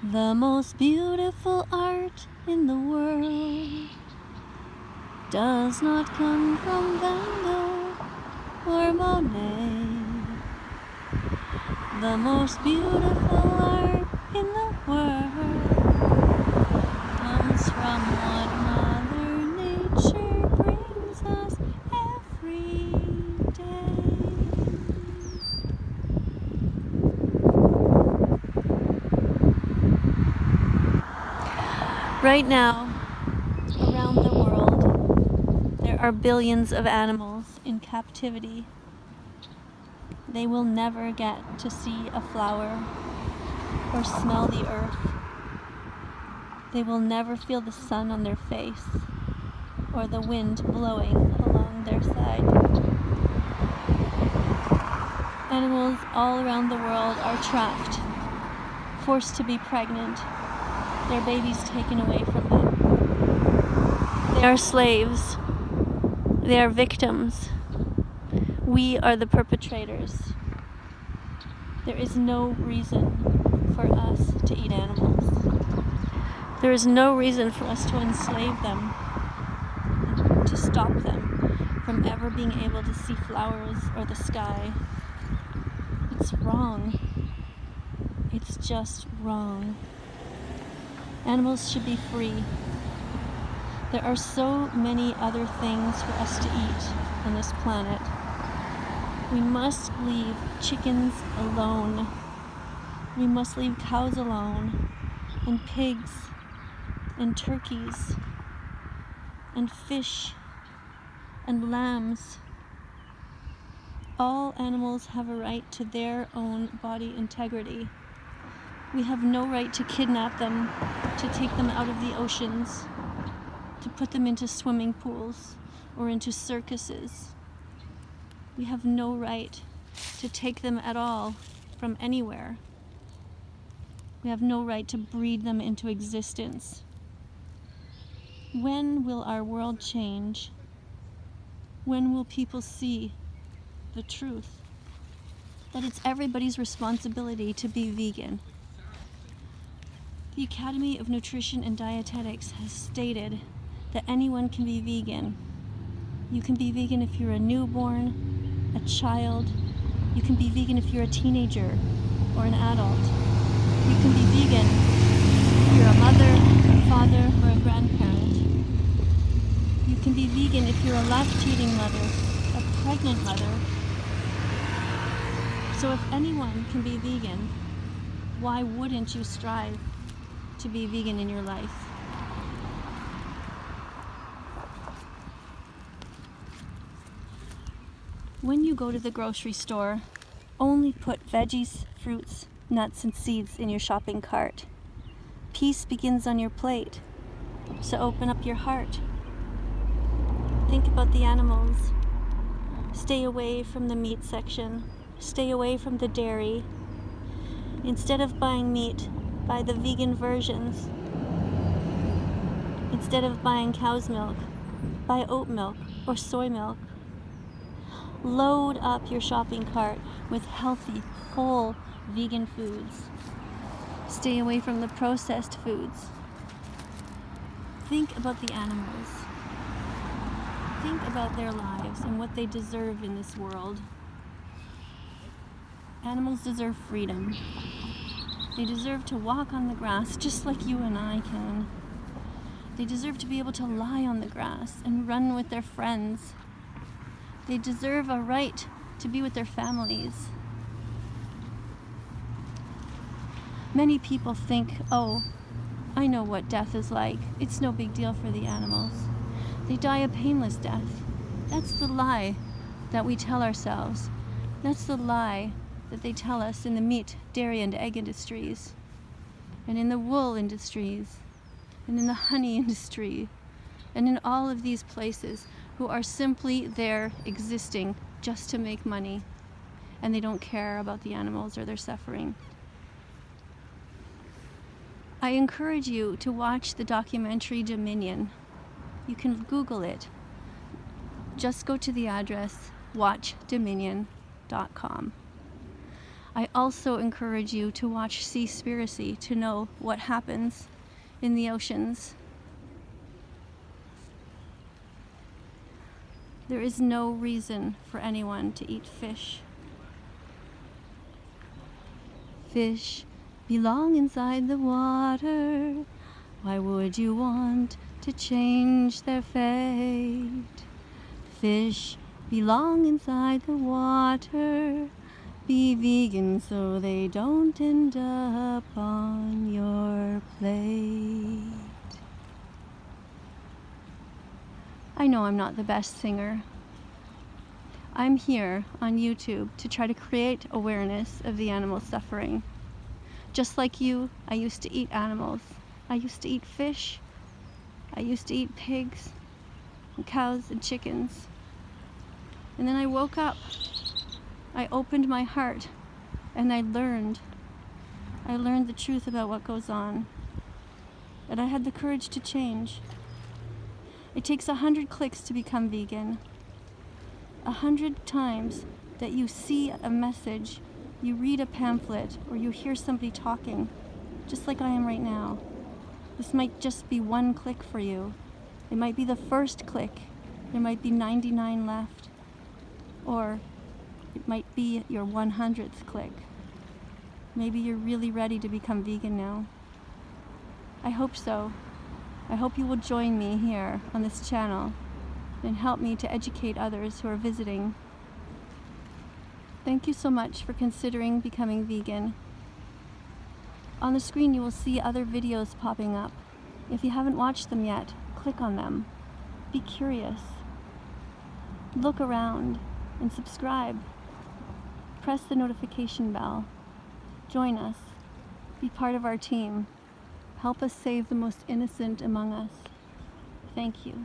The most beautiful art in the world does not come from Van Gogh or Monet. The most beautiful art in the world comes from what Mother Nature brings us every day. Right now, around the world, there are billions of animals in captivity. They will never get to see a flower or smell the earth. They will never feel the sun on their face or the wind blowing along their side. Animals all around the world are trapped, forced to be pregnant, their babies taken away from them. They are slaves. They are victims. We are the perpetrators. There is no reason for us to eat animals. There is no reason for us to enslave them, to stop them from ever being able to see flowers or the sky. It's wrong. It's just wrong. Animals should be free. There are so many other things for us to eat on this planet. We must leave chickens alone. We must leave cows alone, and pigs, and turkeys, and fish, and lambs. All animals have a right to their own body integrity. We have no right to kidnap them, to take them out of the oceans, to put them into swimming pools or into circuses. We have no right to take them at all from anywhere. We have no right to breed them into existence. When will our world change? When will people see the truth? That it's everybody's responsibility to be vegan. The Academy of Nutrition and Dietetics has stated that anyone can be vegan. You can be vegan if you're a newborn, a child. You can be vegan if you're a teenager or an adult. You can be vegan if you're a mother, a father, or a grandparent. You can be vegan if you're a lactating mother, a pregnant mother. So if anyone can be vegan, why wouldn't you strive to be vegan in your life? When you go to the grocery store, only put veggies, fruits, nuts, and seeds in your shopping cart. Peace begins on your plate, so open up your heart. Think about the animals. Stay away from the meat section. Stay away from the dairy. Instead of buying meat, buy the vegan versions. Instead of buying cow's milk, buy oat milk or soy milk. Load up your shopping cart with healthy, whole, vegan foods. Stay away from the processed foods. Think about the animals. Think about their lives and what they deserve in this world. Animals deserve freedom. They deserve to walk on the grass just like you and I can. They deserve to be able to lie on the grass and run with their friends. They deserve a right to be with their families. Many people think, oh, I know what death is like. It's no big deal for the animals. They die a painless death. That's the lie that we tell ourselves. That's the lie that they tell us in the meat, dairy, and egg industries, and in the wool industries, and in the honey industry, and in all of these places who are simply there existing just to make money, and they don't care about the animals or their suffering. I encourage you to watch the documentary Dominion. You can Google it. Just go to the address watchdominion.com. I also encourage you to watch Seaspiracy to know what happens in the oceans. There is no reason for anyone to eat fish. Fish belong inside the water. Why would you want to change their fate? Fish belong inside the water. Be vegan so they don't end up on your plate. I know I'm not the best singer. I'm here on YouTube to try to create awareness of the animal suffering. Just like you, I used to eat animals. I used to eat fish. I used to eat pigs and cows and chickens. And then I woke up. I opened my heart and I learned. I learned the truth about what goes on. And I had the courage to change. It takes 100 clicks to become vegan. 100 times that you see a message, you read a pamphlet, or you hear somebody talking, just like I am right now. This might just be one click for you. It might be the first click. There might be 99 left. Or it might be your 100th click. Maybe you're really ready to become vegan now. I hope so. I hope you will join me here on this channel and help me to educate others who are visiting. Thank you so much for considering becoming vegan. On the screen you will see other videos popping up. If you haven't watched them yet, click on them. Be curious. Look around and subscribe. Press the notification bell. Join us. Be part of our team. Help us save the most innocent among us. Thank you.